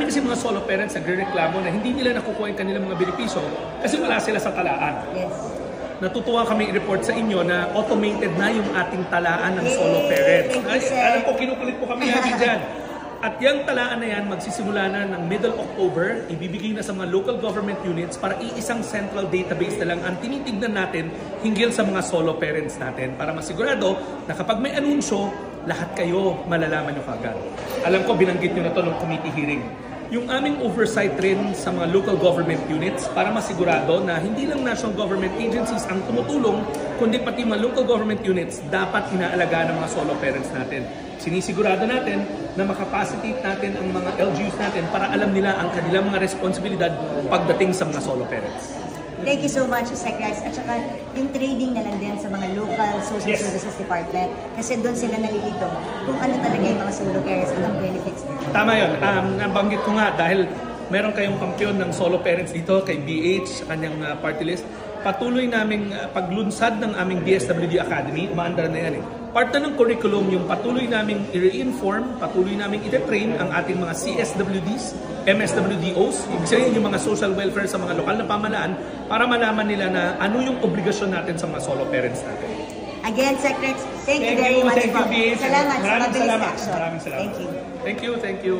Marami kasi mga solo parents nagrereklamo na hindi nila nakukuha yung kanilang mga benepisyo kasi wala sila sa talaan. Yes. Natutuwa kami i-report sa inyo na automated na yung ating talaan ng solo parents. Alam ko, kinukulit po kami lagi dyan. At yung talaan na yan, magsisimula na ng middle October, ibibigay na sa mga local government units para iisang central database na lang ang tinitignan natin hinggil sa mga solo parents natin para masigurado na kapag may anunsyo, lahat kayo malalaman nyo kagad. Alam ko, binanggit nyo na to ng committee hearing. Yung aming oversight rin sa mga local government units para masigurado na hindi lang national government agencies ang tumutulong, kundi pati mga local government units dapat inaalagaan ng mga solo parents natin. Sinisigurado natin na makapacitate natin ang mga LGUs natin para alam nila ang kanilang mga responsibilidad pagdating sa mga solo parents. Thank you so much, Secretary. At saka yung trading na lang din sa mga local social services department kasi doon sila nalilito kung ano talaga yung mga solo parents at ang benefits nila. Tama yun. Nabanggit ko nga dahil meron kayong kampiyon ng solo parents dito kay BH sa kanyang party list. Patuloy naming paglunsad ng aming DSWD Academy, umaandar na yan eh. Part na ng curriculum yung patuloy naming i-reinform, patuloy naming i-train ang ating mga CSWDs, MSWDOs, ibig sabihin yung mga social welfare sa mga lokal na pamahalaan para malaman nila na ano yung obligasyon natin sa mga solo parents natin. Again, Secretary, thank you very much. Thank you, BH. Salamat sa mabilis na action. Maraming salamat. Thank you. Thank you.